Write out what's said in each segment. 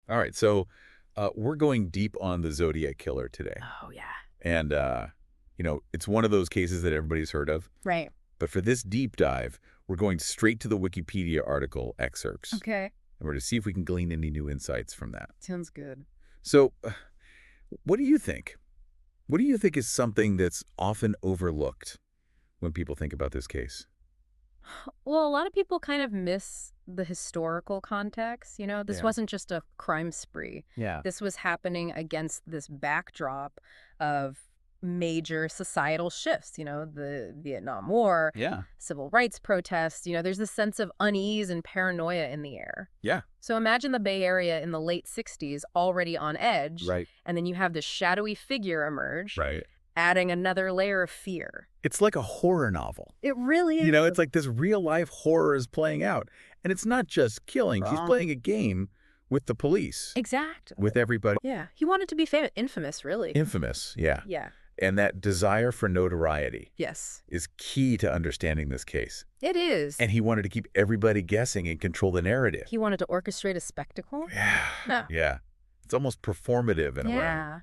All right, so we're going deep on the Zodiac Killer today. Oh, yeah. And, it's one of those cases that everybody's heard of. Right. But for this deep dive, we're going straight to the Wikipedia article excerpts. Okay. And we're to see if we can glean any new insights from that. Sounds good. So, what do you think? What do you think is something that's often overlooked when people think about this case? Well, a lot of people kind of miss the historical context. This Yeah. wasn't just a crime spree. Yeah. This was happening against this backdrop of major societal shifts, the Vietnam War, Yeah. civil rights protests. There's this sense of unease and paranoia in the air. Yeah. So imagine the Bay Area in the late 60s already on edge. Right. And then you have this shadowy figure emerge, Right. adding another layer of fear. It's like a horror novel. It really is. It's like this real-life horror is playing out. And it's not just killing. She's playing a game with the police. Exactly. With everybody. Yeah. He wanted to be infamous, really. Infamous, yeah. Yeah. And that desire for notoriety Yes. is key to understanding this case. It is. And he wanted to keep everybody guessing and control the narrative. He wanted to orchestrate a spectacle? Yeah. No. Yeah. It's almost performative in a way. Yeah.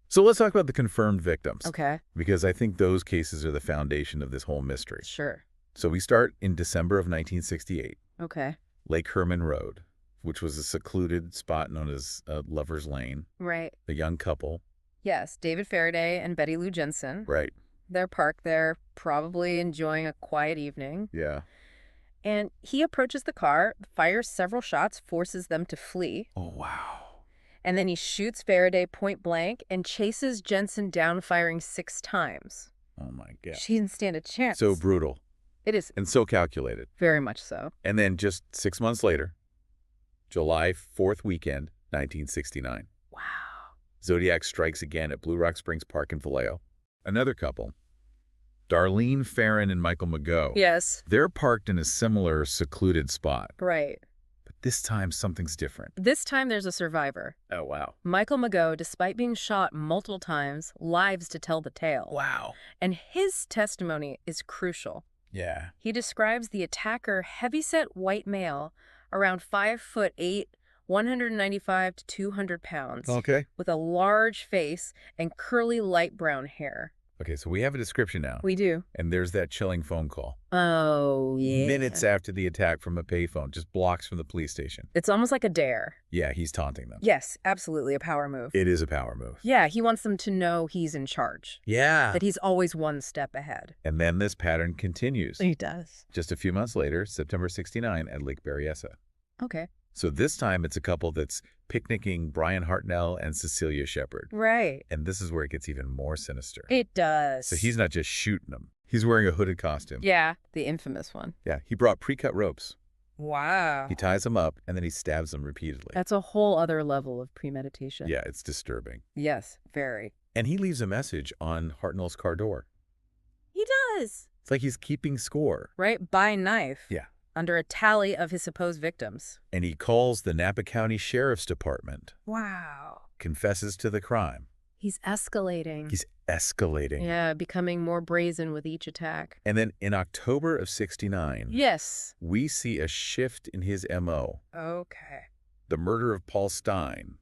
So let's talk about the confirmed victims. Okay. Because I think those cases are the foundation of this whole mystery. Sure. So we start in December of 1968, Okay. Lake Herman Road, which was a secluded spot known as Lover's Lane. Right. A young couple. Yes. David Faraday and Betty Lou Jensen. Right. They're parked there, probably enjoying a quiet evening. Yeah. And he approaches the car, fires several shots, forces them to flee. Oh, wow. And then he shoots Faraday point blank and chases Jensen down, firing 6 times. Oh, my God. She didn't stand a chance. So brutal. It is And so calculated. very much so. And then just 6 months later, July 4th weekend, 1969. Wow. Zodiac strikes again at Blue Rock Springs Park in Vallejo. Another couple, Darlene Farron and Michael Mageau. Yes. They're parked in a similar secluded spot. Right. But this time, something's different. This time there's a survivor. Oh, wow. Michael Mageau, despite being shot multiple times, lives to tell the tale. Wow. And his testimony is crucial. Yeah. He describes the attacker, heavyset white male, around 5'8", 195 to 200 pounds, Okay. with a large face and curly light brown hair. Okay, so we have a description now. We do. And there's that chilling phone call. Oh, yeah. Minutes after the attack from a payphone, just blocks from the police station. It's almost like a dare. Yeah, he's taunting them. Yes, absolutely a power move. It is a power move. Yeah, he wants them to know he's in charge, Yeah. that he's always one step ahead. And then this pattern continues. He does. Just a few months later, September 69 at Lake Berryessa. Okay. So this time it's a couple that's picnicking Brian Hartnell and Cecilia Shepard. Right. And this is where it gets even more sinister. It does. So he's not just shooting them. He's wearing a hooded costume. Yeah, the infamous one. Yeah, he brought pre-cut ropes. Wow. He ties them up, and then he stabs them repeatedly. That's a whole other level of premeditation. Yeah, it's disturbing. Yes, very. And he leaves a message on Hartnell's car door. He does. It's like he's keeping score. Right? By knife. Yeah. Under a tally of his supposed victims. And he calls the Napa County Sheriff's Department. Wow. Confesses to the crime. He's escalating. He's escalating. Yeah, becoming more brazen with each attack. And then in October of 69, Yes. we see a shift in his MO. Okay. The murder of Paul Stein,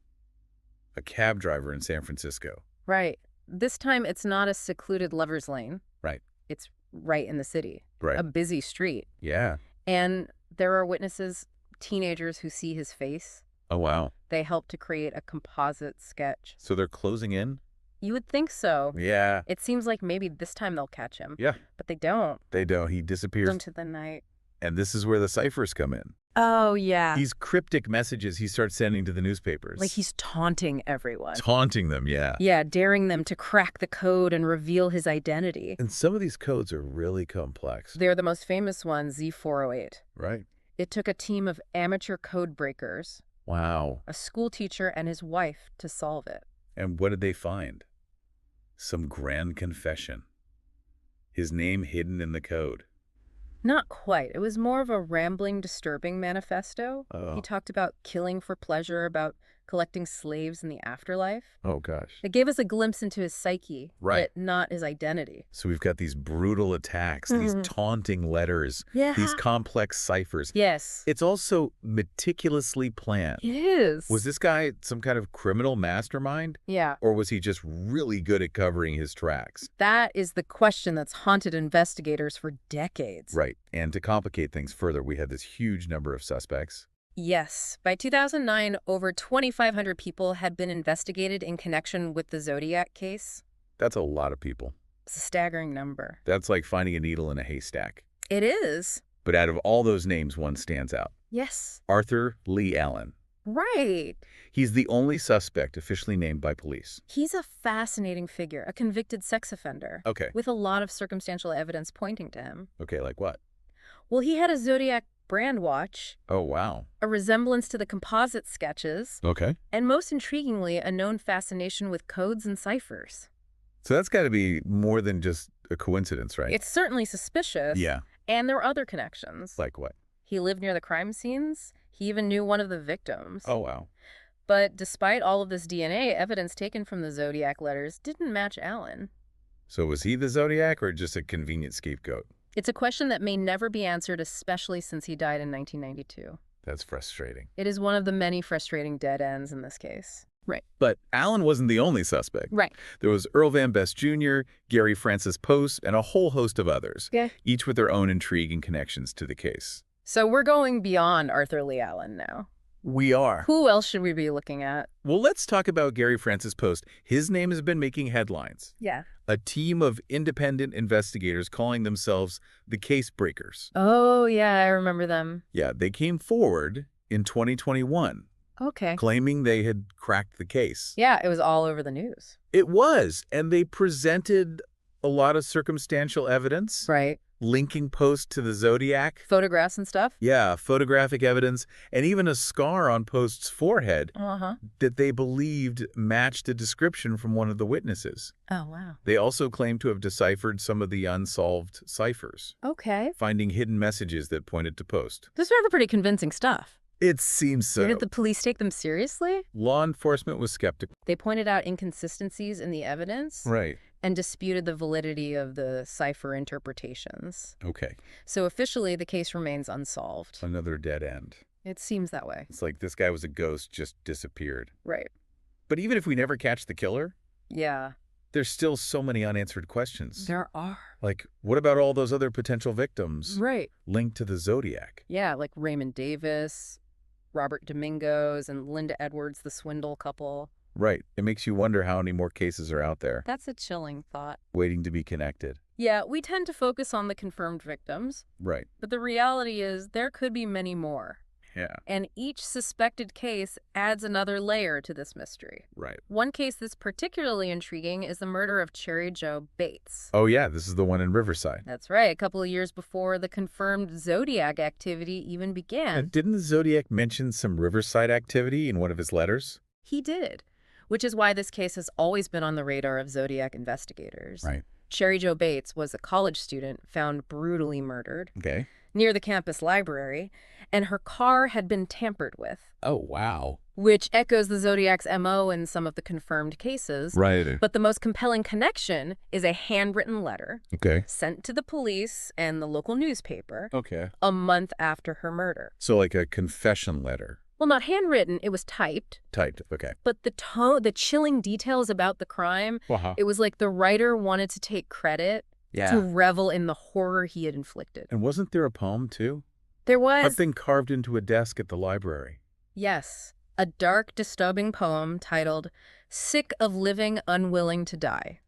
a cab driver in San Francisco. Right. This time it's not a secluded lover's lane. Right. It's right in the city. Right. A busy street. Yeah. And there are witnesses, teenagers who see his face. Oh, wow. They help to create a composite sketch. So they're closing in? You would think so. Yeah. It seems like maybe this time they'll catch him. Yeah. But they don't. They don't. He disappears. Into the night. And this is where the ciphers come in. Oh, yeah. These cryptic messages he starts sending to the newspapers. Like he's taunting everyone. Taunting them, yeah. Yeah, daring them to crack the code and reveal his identity. And some of these codes are really complex. They're the most famous one, Z408. Right. It took a team of amateur code breakers, Wow. a school teacher and his wife, to solve it. And what did they find? Some grand confession. His name hidden in the code. Not quite. It was more of a rambling, disturbing manifesto. Oh. He talked about killing for pleasure, about collecting slaves in the afterlife. Oh, gosh. It gave us a glimpse into his psyche, Right. but not his identity. So we've got these brutal attacks, these taunting letters, Yeah. these complex ciphers. Yes. It's also meticulously planned. It is. Was this guy some kind of criminal mastermind? Yeah. Or was he just really good at covering his tracks? That is the question that's haunted investigators for decades. Right. And to complicate things further, we had this huge number of suspects. Yes. By 2009, over 2,500 people had been investigated in connection with the Zodiac case. That's a lot of people. It's a staggering number. That's like finding a needle in a haystack. It is. But out of all those names, one stands out. Yes. Arthur Lee Allen. Right. He's the only suspect officially named by police. He's a fascinating figure, a convicted sex offender. Okay. With a lot of circumstantial evidence pointing to him. Okay, like what? Well, he had a Zodiac brand watch, Oh, wow. a resemblance to the composite sketches, Okay. and most intriguingly, a known fascination with codes and ciphers. So that's got to be more than just a coincidence, right? It's certainly suspicious. Yeah. And there were other connections. Like what? He lived near the crime scenes. He even knew one of the victims. Oh, wow. But despite all of this DNA, evidence taken from the Zodiac letters didn't match Allen. So was he the Zodiac or just a convenient scapegoat? It's a question that may never be answered, especially since he died in 1992. That's frustrating. It is one of the many frustrating dead ends in this case. Right. But Allen wasn't the only suspect. Right. There was Earl Van Best Jr., Gary Francis Post, and a whole host of others, each with their own intrigue and connections to the case. So we're going beyond Arthur Lee Allen now. We are. Who else should we be looking at? Well, let's talk about Gary Francis Post. His name has been making headlines. Yeah. A team of independent investigators calling themselves the Case Breakers. Oh, yeah, I remember them. Yeah, they came forward in 2021, Okay. claiming they had cracked the case. Yeah, it was all over the news. It was, and they presented a lot of circumstantial evidence. Right. Linking Post to the Zodiac. Photographs and stuff? Yeah, photographic evidence, and even a scar on Post's forehead Uh-huh. that they believed matched a description from one of the witnesses. Oh, wow. They also claimed to have deciphered some of the unsolved ciphers, Okay. finding hidden messages that pointed to Post. This was pretty convincing stuff. It seems so. Did the police take them seriously? Law enforcement was skeptical. They pointed out inconsistencies in the evidence Right. and disputed the validity of the cipher interpretations. Okay. So officially, the case remains unsolved. Another dead end. It seems that way. It's like this guy was a ghost, just disappeared. Right. But even if we never catch the killer, Yeah. there's still so many unanswered questions. There are. Like, what about all those other potential victims Right. linked to the Zodiac? Yeah, like Raymond Davis, Robert Domingos, and Linda Edwards, the swindle couple. Right. It makes you wonder how many more cases are out there That's a chilling thought. waiting to be connected. Yeah, we tend to focus on the confirmed victims, Right. but the reality is there could be many more. Yeah. And each suspected case adds another layer to this mystery. Right. One case that's particularly intriguing is the murder of Cherry Joe Bates. Oh, yeah. This is the one in Riverside. That's right, a couple of years before the confirmed Zodiac activity even began. And didn't the Zodiac mention some Riverside activity in one of his letters? He did, which is why this case has always been on the radar of Zodiac investigators. Right. Cherry Joe Bates was a college student found brutally murdered Okay. near the campus library, and her car had been tampered with, Oh, wow. which echoes the Zodiac's MO in some of the confirmed cases. Right. But the most compelling connection is a handwritten letter Okay. sent to the police and the local newspaper Okay. a month after her murder. So like a confession letter. Well, not handwritten, it was typed. Typed. Okay. But the tone, the chilling details about the crime, Wow. it was like the writer wanted to take credit to revel in the horror he had inflicted. And wasn't there a poem, too? There was, Something carved into a desk at the library. yes, a dark, disturbing poem titled Sick of Living Unwilling to Die.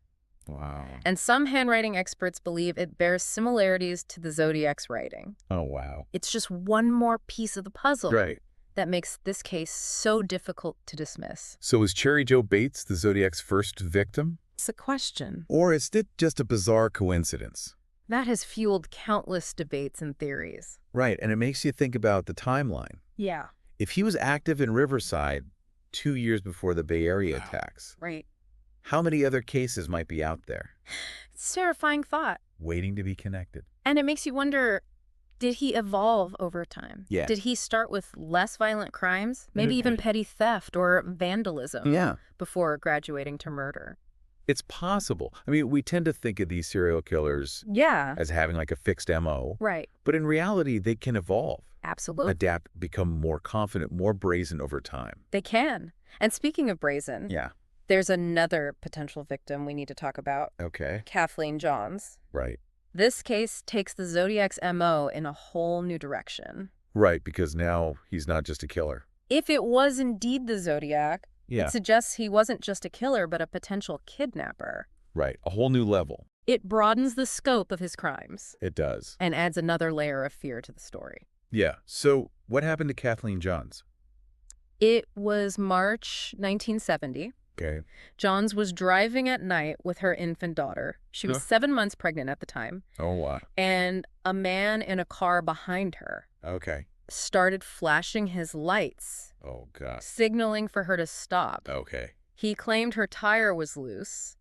Wow. And some handwriting experts believe it bears similarities to the Zodiac's writing. Oh, wow. It's just one more piece of the puzzle Right. that makes this case so difficult to dismiss. So was Cherry Joe Bates the Zodiac's first victim? It's a question Or is it just a bizarre coincidence? that has fueled countless debates and theories. Right, and it makes you think about the timeline. Yeah. If he was active in Riverside 2 years before the Bay Area attacks, Right. how many other cases might be out there It's a terrifying thought. waiting to be connected? And it makes you wonder, Did he evolve over time? Yeah. Did he start with less violent crimes, maybe even Okay. petty theft or vandalism, Yeah. before graduating to murder? It's possible. I mean, we tend to think of these serial killers Yeah, as having like a fixed MO, right. but in reality, they can evolve, Absolutely. adapt, become more confident, more brazen over time. They can. And speaking of brazen, Yeah. there's another potential victim we need to talk about, Okay. Kathleen Johns. Right. This case takes the Zodiac's MO in a whole new direction. Right, because now he's not just a killer. If it was indeed the Zodiac, Yeah. it suggests he wasn't just a killer, but a potential kidnapper. Right. A whole new level. It broadens the scope of his crimes It does. and adds another layer of fear to the story. Yeah. So what happened to Kathleen Johns? It was March 1970. Okay. Johns was driving at night with her infant daughter. She was Huh. 7 months pregnant at the time. Oh, wow. And a man in a car behind her Okay. started flashing his lights, Oh, God. signaling for her to stop. Okay. He claimed her tire was loose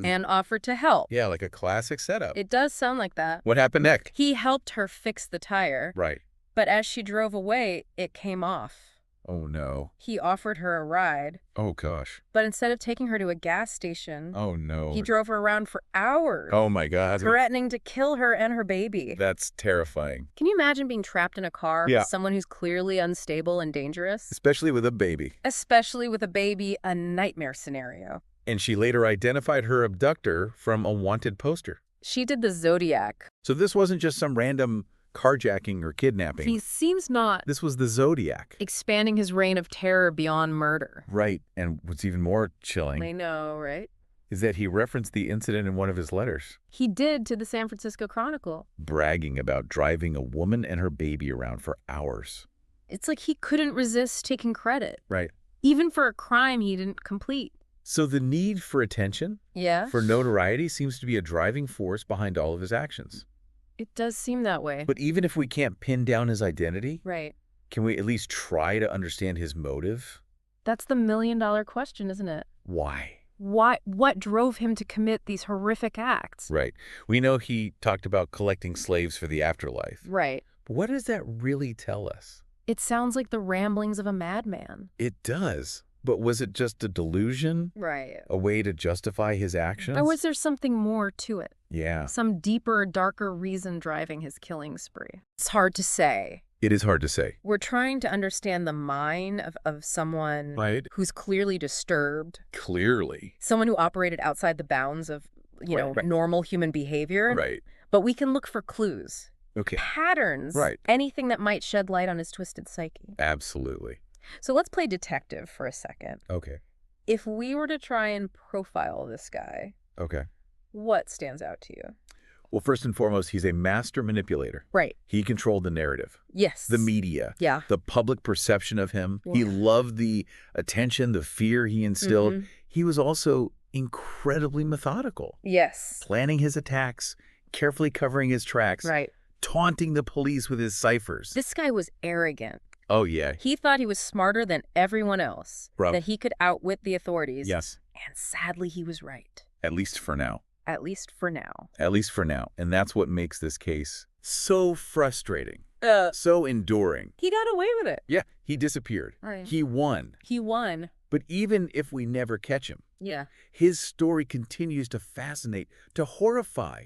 and offered to help. Yeah, like a classic setup. It does sound like that. What happened next? He helped her fix the tire, Right. but as she drove away, it came off. Oh, no. He offered her a ride, Oh, gosh. but instead of taking her to a gas station, Oh, no. he drove her around for hours, Oh, my God. threatening to kill her and her baby. That's terrifying. Can you imagine being trapped in a car Yeah. with someone who's clearly unstable and dangerous? Especially with a baby. Especially with a baby, a nightmare scenario. And she later identified her abductor from a wanted poster. She did the Zodiac. So this wasn't just some random carjacking or kidnapping. He seems not This was the Zodiac. expanding his reign of terror beyond murder. Right. And what's even more chilling I know, right? is that he referenced the incident in one of his letters, He did to the San Francisco Chronicle. bragging about driving a woman and her baby around for hours. It's like he couldn't resist taking credit, Right. even for a crime he didn't complete. So the need for attention, Yeah? for notoriety, seems to be a driving force behind all of his actions. It does seem that way. But even if we can't pin down his identity, Right. can we at least try to understand his motive? That's the million-dollar question, isn't it? Why? What drove him to commit these horrific acts? Right. We know he talked about collecting slaves for the afterlife. Right. But what does that really tell us? It sounds like the ramblings of a madman. It does. But was it just a delusion? Right. A way to justify his actions? Or was there something more to it? Yeah. Some deeper, darker reason driving his killing spree? It's hard to say. It is hard to say. We're trying to understand the mind of someone Right. who's clearly disturbed, Clearly. someone who operated outside the bounds of, Right. normal human behavior. Right. But we can look for clues, Okay. patterns, Right. anything that might shed light on his twisted psyche. Absolutely. So let's play detective for a second. Okay. If we were to try and profile this guy, Okay. what stands out to you? Well, first and foremost, he's a master manipulator. Right. He controlled the narrative, Yes. the media, Yeah. the public perception of him. He Yeah. loved the attention, the fear he instilled. Mhm. He was also incredibly methodical, Yes. planning his attacks, carefully covering his tracks, Right. taunting the police with his ciphers. This guy was arrogant. Oh, yeah. He thought he was smarter than everyone else, Bro. that he could outwit the authorities. Yes. And sadly, he was right. At least for now. At least for now. At least for now. And that's what makes this case so frustrating, Uh, so enduring. he got away with it. Yeah, he disappeared. Right. He won. He won. But even if we never catch him, Yeah. his story continues to fascinate, to horrify,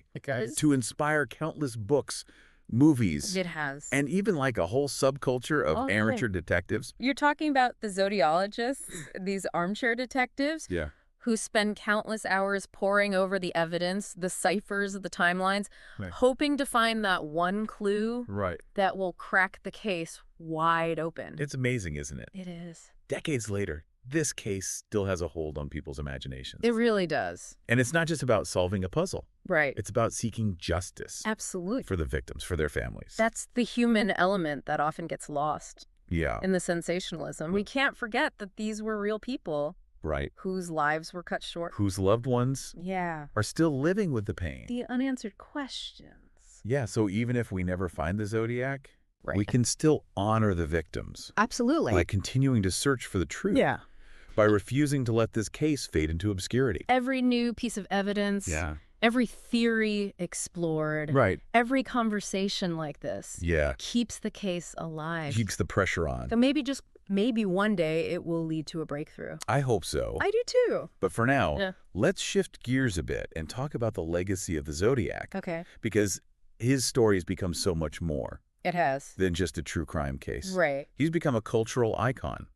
to inspire countless books, movies, It has. and even like a whole subculture of Okay. amateur detectives. You're talking about the zodiologists, these armchair detectives, Yeah. who spend countless hours poring over the evidence, the ciphers, the timelines, Right. hoping to find that one clue Right. that will crack the case wide open. It's amazing, isn't it? It is. Decades later, this case still has a hold on people's imaginations. It really does. And it's not just about solving a puzzle. Right. It's about seeking justice Absolutely. for the victims, for their families. That's the human element that often gets lost Yeah. in the sensationalism. We can't forget that these were real people Right. whose lives were cut short. Whose loved ones Yeah. are still living with the pain. The unanswered questions. Yeah, so even if we never find the Zodiac, Right. we can still honor the victims Absolutely. by continuing to search for the truth. By refusing to let this case fade into obscurity. Every new piece of evidence, Yeah. Every theory explored, Right. every conversation like this Yeah. keeps the case alive. Keeps the pressure on. So maybe one day it will lead to a breakthrough. I hope so. I do too. But for now, Yeah. let's shift gears a bit and talk about the legacy of the Zodiac. Okay. Because his story has become so much more It has. than just a true crime case. Right. He's become a cultural icon,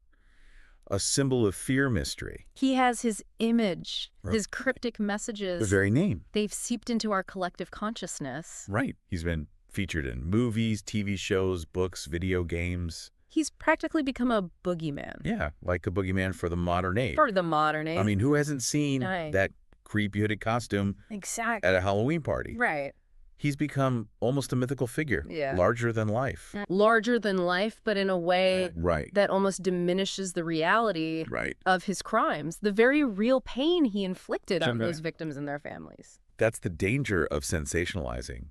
a symbol of fear mystery. He has his image, Right. his cryptic messages. The very name. They've seeped into our collective consciousness. Right. He's been featured in movies, TV shows, books, video games. He's practically become a boogeyman. Yeah, like a boogeyman for the modern age. For the modern age. I mean, who hasn't seen Right. that creepy hooded costume Exactly. at a Halloween party? Right. He's become almost a mythical figure, Yeah. larger than life. Larger than life, but in a way Right, that almost diminishes the reality right. of his crimes, the very real pain he inflicted on Someday. those victims and their families. That's the danger of sensationalizing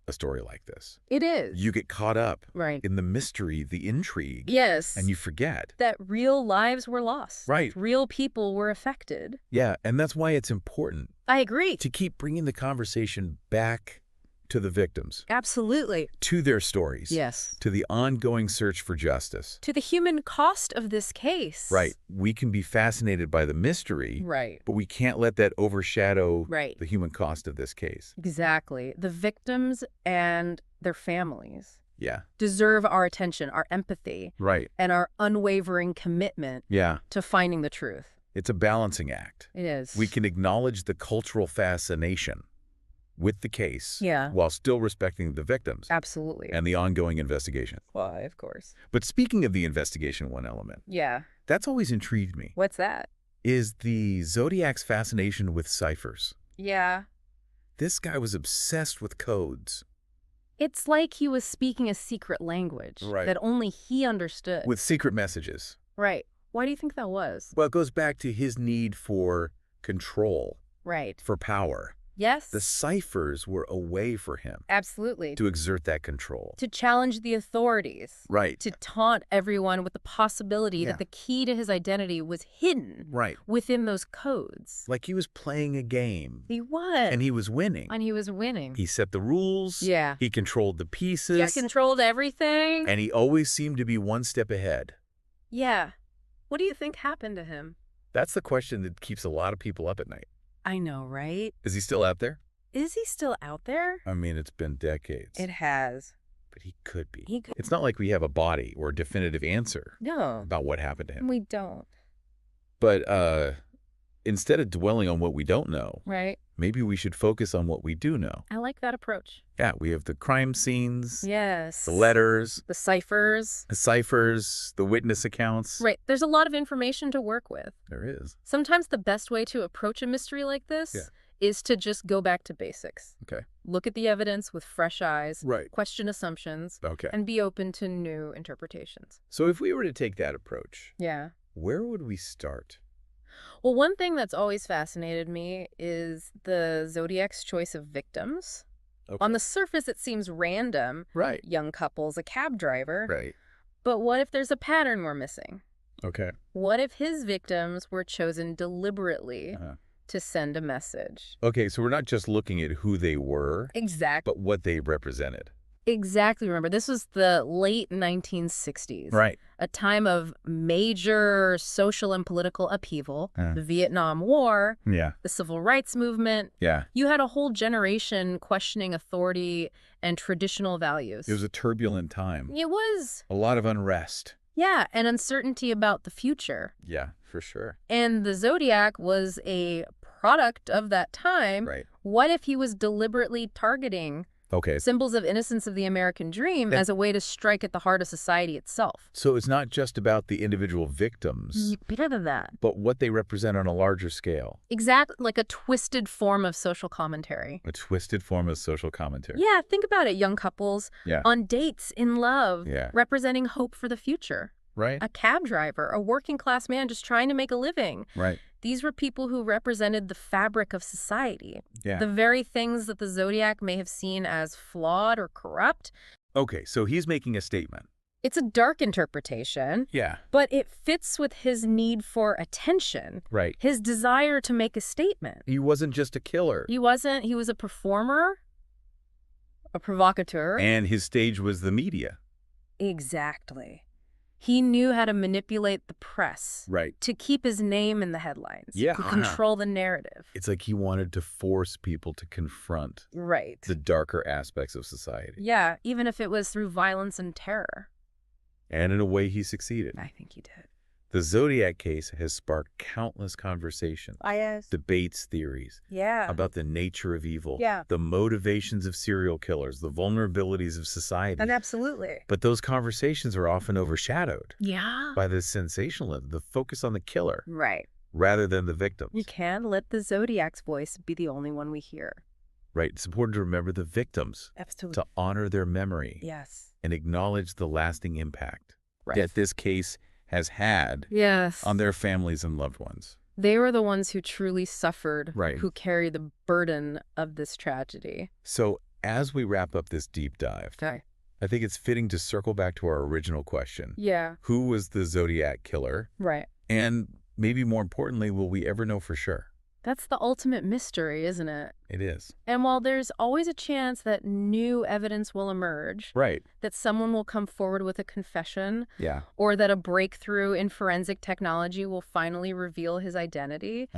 a story like this. It is. You get caught up Right. in the mystery, the intrigue, Yes. and you forget. that real lives were lost. Right. Real people were affected. Yeah, and that's why it's important I agree. to keep bringing the conversation back to the victims, Absolutely. to their stories, Yes. to the ongoing search for justice. To the human cost of this case. Right. We can be fascinated by the mystery, Right. but we can't let that overshadow Right. the human cost of this case. Exactly. The victims and their families Yeah. deserve our attention, our empathy, Right. and our unwavering commitment Yeah. to finding the truth. It's a balancing act. It is. We can acknowledge the cultural fascination with the case Yeah. while still respecting the victims Absolutely. and the ongoing investigation. Why, of course. But speaking of the investigation, one element Yeah. that's always intrigued me What's that? is the Zodiac's fascination with ciphers. Yeah. This guy was obsessed with codes, It's like he was speaking a secret language Right. that only he understood. with secret messages. Right. Why do you think that was? Well, it goes back to his need for control, Right. for power. Yes. The ciphers were a way for him Absolutely. to exert that control. To challenge the authorities. Right. To taunt everyone with the possibility Yeah. that the key to his identity was hidden Right. within those codes. Like he was playing a game, He was. and he was winning. And he was winning. He set the rules. Yeah. He controlled the pieces. Yeah, controlled everything. And he always seemed to be one step ahead. Yeah. What do you think happened to him? That's the question that keeps a lot of people up at night. I know, right? Is he still out there? Is he still out there? I mean, it's been decades. It has. But he could be. He could. It's not like we have a body or a definitive answer No, about what happened to him. we don't. But instead of dwelling on what we don't know, Right? maybe we should focus on what we do know. I like that approach. Yeah, we have the crime scenes, Yes. the letters, The ciphers. the ciphers, the witness accounts. Right. There's a lot of information to work with. There is. Sometimes the best way to approach a mystery like this Yeah. is to just go back to basics. Okay. Look at the evidence with fresh eyes, Right. question assumptions, Okay. and be open to new interpretations. So if we were to take that approach, Yeah. where would we start? Well, one thing that's always fascinated me is the Zodiac's choice of victims. Okay. On the surface, it seems random. Right. Young couples, a cab driver. Right. But what if there's a pattern we're missing? Okay. What if his victims were chosen deliberately Uh-huh. to send a message? Okay, so we're not just looking at who they were, Exactly. but what they represented. Exactly. Remember, this was the late 1960s. Right. A time of major social and political upheaval, the Vietnam War, Yeah. the Civil Rights Movement. Yeah. You had a whole generation questioning authority and traditional values. It was a turbulent time. It was. A lot of unrest. Yeah, and uncertainty about the future. Yeah, for sure. And the Zodiac was a product of that time. Right. What if he was deliberately targeting Okay. symbols of innocence of the American dream as a way to strike at the heart of society itself? So it's not just about the individual victims, Better than that. but what they represent on a larger scale. Exactly, like a twisted form of social commentary. A twisted form of social commentary. Yeah, think about it. Young couples Yeah. on dates, in love, Yeah. representing hope for the future. Right? A cab driver, a working class man just trying to make a living. Right. These were people who represented the fabric of society. Yeah. The very things that the Zodiac may have seen as flawed or corrupt. Okay, so he's making a statement. It's a dark interpretation, Yeah. but it fits with his need for attention, Right. his desire to make a statement. He wasn't just a killer. He was a performer, a provocateur. And his stage was the media. Exactly. He knew how to manipulate the press. Right. To keep his name in the headlines. Yeah. To control the narrative. It's like he wanted to force people to confront Right. the darker aspects of society. Yeah, even if it was through violence and terror. And in a way, he succeeded. I think he did. The Zodiac case has sparked countless conversations, debates, theories Yeah. about the nature of evil, Yeah. the motivations of serial killers, the vulnerabilities of society. And absolutely. But those conversations are often overshadowed Yeah. by the sensationalism, the focus on the killer, Right. rather than the victims. You can't let the Zodiac's voice be the only one we hear. Right. It's important to remember the victims, Absolutely. to honor their memory, Yes. and acknowledge the lasting impact Right. that this case has had Yes. on their families and loved ones. They were the ones who truly suffered, Right. who carry the burden of this tragedy. So as we wrap up this deep dive, Okay. I think it's fitting to circle back to our original question. Yeah. Who was the Zodiac Killer? Right. And maybe more importantly, will we ever know for sure? That's the ultimate mystery, isn't it? It is. And while there's always a chance that new evidence will emerge, Right. that someone will come forward with a confession, Yeah. or that a breakthrough in forensic technology will finally reveal his identity,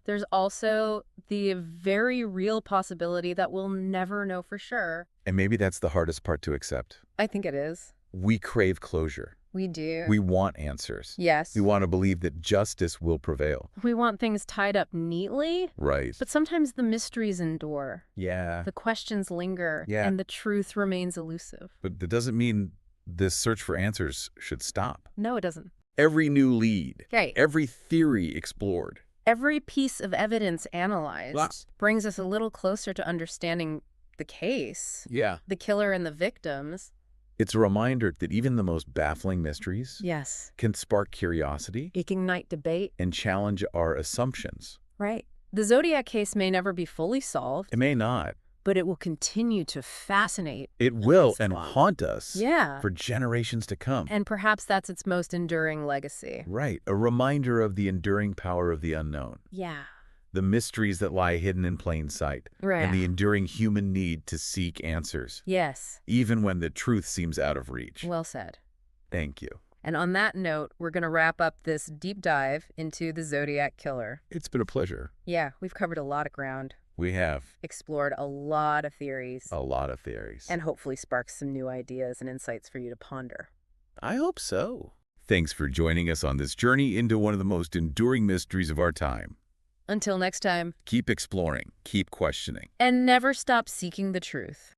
there's also the very real possibility that we'll never know for sure. And maybe that's the hardest part to accept. I think it is. We crave closure. We do. We want answers. Yes. We want to believe that justice will prevail. We want things tied up neatly, Right. but sometimes the mysteries endure. Yeah. The questions linger, Yeah. and the truth remains elusive. But that doesn't mean this search for answers should stop. No, it doesn't. Every new lead, Okay. every theory explored. Every piece of evidence analyzed Wow. brings us a little closer to understanding the case, Yeah. the killer and the victims. It's a reminder that even the most baffling mysteries Yes. can spark curiosity Ignite debate. and challenge our assumptions. Right. The Zodiac case may never be fully solved, It may not. but it will continue to fascinate. It will and Squad. haunt us Yeah. for generations to come. And perhaps that's its most enduring legacy. Right. A reminder of the enduring power of the unknown, Yeah. the mysteries that lie hidden in plain sight, Right. and the enduring human need to seek answers, Yes. even when the truth seems out of reach. Well said. Thank you. And on that note, we're going to wrap up this deep dive into the Zodiac Killer. It's been a pleasure. Yeah, we've covered a lot of ground, We have explored a lot of theories, a lot of theories. and hopefully sparked some new ideas and insights for you to ponder. I hope so. Thanks for joining us on this journey into one of the most enduring mysteries of our time. Until next time, Keep exploring, keep questioning. and never stop seeking the truth.